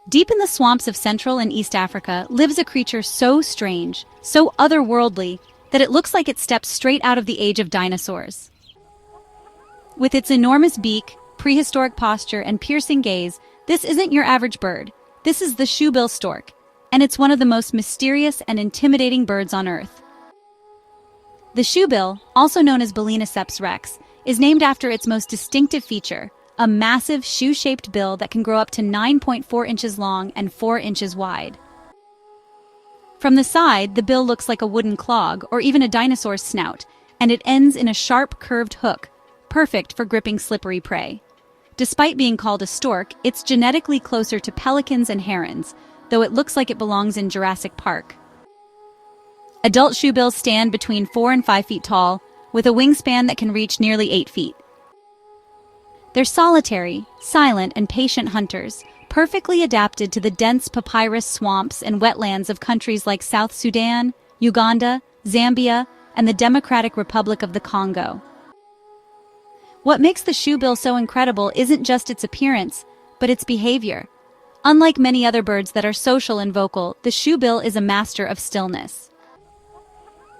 Deep in the swamps of Central and East Africa lives a creature so strange, so otherworldly, that it looks like it steps straight out of the age of dinosaurs. With its enormous beak, prehistoric posture, and piercing gaze, this isn't your average bird. This is the shoebill stork, and it's one of the most mysterious and intimidating birds on Earth. The shoebill, also known as Baleniceps rex, is named after its most distinctive feature, a massive shoe-shaped bill that can grow up to 9.4 inches long and 4 inches wide. From the side, the bill looks like a wooden clog or even a dinosaur's snout, and it ends in a sharp, curved hook, perfect for gripping slippery prey. Despite being called a stork, it's genetically closer to pelicans and herons, though it looks like it belongs in Jurassic Park. Adult shoebills stand between 4 and 5 feet tall, with a wingspan that can reach nearly 8 feet. They're solitary, silent, and patient hunters, perfectly adapted to the dense papyrus swamps and wetlands of countries like South Sudan, Uganda, Zambia, and the Democratic Republic of the Congo. What makes the shoebill so incredible isn't just its appearance, but its behavior. Unlike many other birds that are social and vocal, the shoebill is a master of stillness.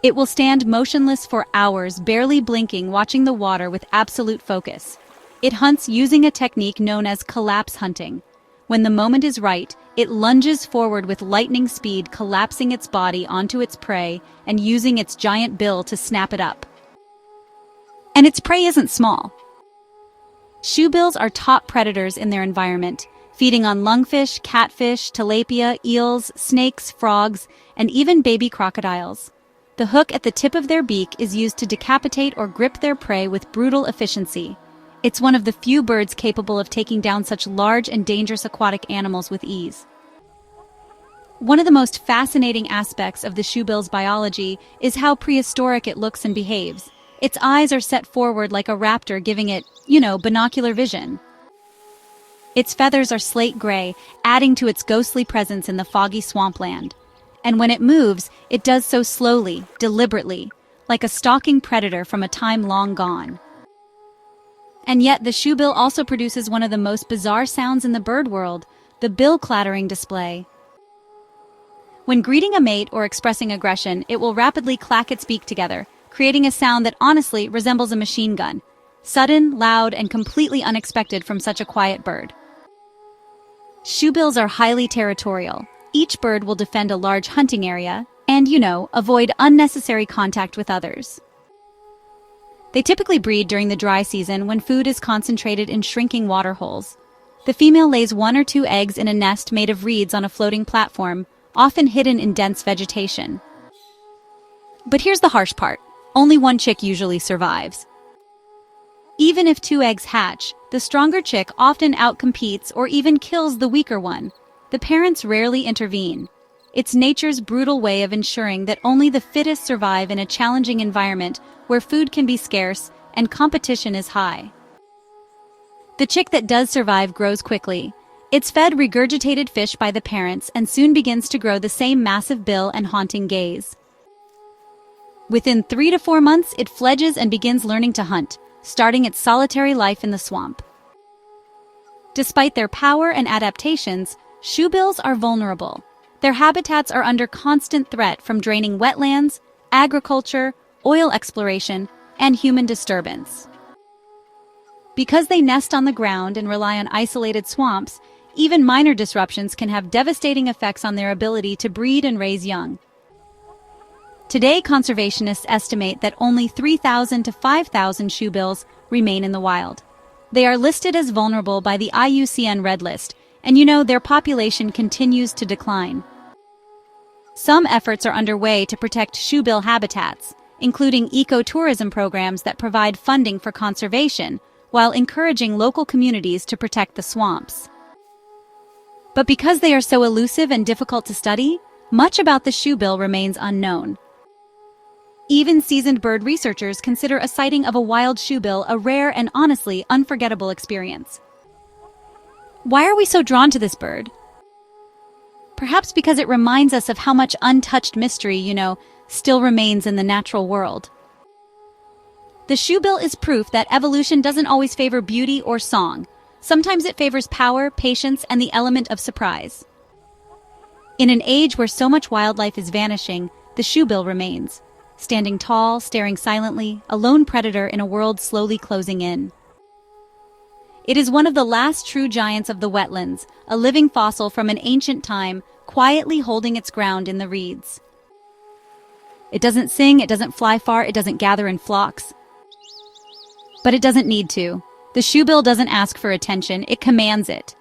It will stand motionless for hours, barely blinking, watching the water with absolute focus. It hunts using a technique known as collapse hunting. When the moment is right, it lunges forward with lightning speed, collapsing its body onto its prey and using its giant bill to snap it up. And its prey isn't small. Shoebills are top predators in their environment, feeding on lungfish, catfish, tilapia, eels, snakes, frogs, and even baby crocodiles. The hook at the tip of their beak is used to decapitate or grip their prey with brutal efficiency. It's one of the few birds capable of taking down such large and dangerous aquatic animals with ease. One of the most fascinating aspects of the shoebill's biology is how prehistoric it looks and behaves. Its eyes are set forward like a raptor, giving it, binocular vision. Its feathers are slate gray, adding to its ghostly presence in the foggy swampland. And when it moves, it does so slowly, deliberately, like a stalking predator from a time long gone. And yet, the shoebill also produces one of the most bizarre sounds in the bird world, the bill clattering display. When greeting a mate or expressing aggression, it will rapidly clack its beak together, creating a sound that honestly resembles a machine gun. Sudden, loud, and completely unexpected from such a quiet bird. Shoebills are highly territorial. Each bird will defend a large hunting area and, avoid unnecessary contact with others. They typically breed during the dry season when food is concentrated in shrinking water holes. The female lays 1 or 2 eggs in a nest made of reeds on a floating platform, often hidden in dense vegetation. But here's the harsh part. Only 1 chick usually survives. Even if 2 eggs hatch, the stronger chick often outcompetes or even kills the weaker one. The parents rarely intervene. It's nature's brutal way of ensuring that only the fittest survive in a challenging environment where food can be scarce and competition is high. The chick that does survive grows quickly. It's fed regurgitated fish by the parents and soon begins to grow the same massive bill and haunting gaze. Within 3 to 4 months, it fledges and begins learning to hunt, starting its solitary life in the swamp. Despite their power and adaptations, shoebills are vulnerable. Their habitats are under constant threat from draining wetlands, agriculture, oil exploration, and human disturbance. Because they nest on the ground and rely on isolated swamps, even minor disruptions can have devastating effects on their ability to breed and raise young. Today, conservationists estimate that only 3,000 to 5,000 shoebills remain in the wild. They are listed as vulnerable by the IUCN Red List, and their population continues to decline. Some efforts are underway to protect shoebill habitats, including ecotourism programs that provide funding for conservation, while encouraging local communities to protect the swamps. But because they are so elusive and difficult to study, much about the shoebill remains unknown. Even seasoned bird researchers consider a sighting of a wild shoebill a rare and honestly unforgettable experience. Why are we so drawn to this bird? Perhaps because it reminds us of how much untouched mystery, still remains in the natural world. The shoebill is proof that evolution doesn't always favor beauty or song. Sometimes it favors power, patience, and the element of surprise. In an age where so much wildlife is vanishing, the shoebill remains, standing tall, staring silently, a lone predator in a world slowly closing in. It is one of the last true giants of the wetlands, a living fossil from an ancient time, quietly holding its ground in the reeds. It doesn't sing, it doesn't fly far, it doesn't gather in flocks. But it doesn't need to. The shoebill doesn't ask for attention, it commands it.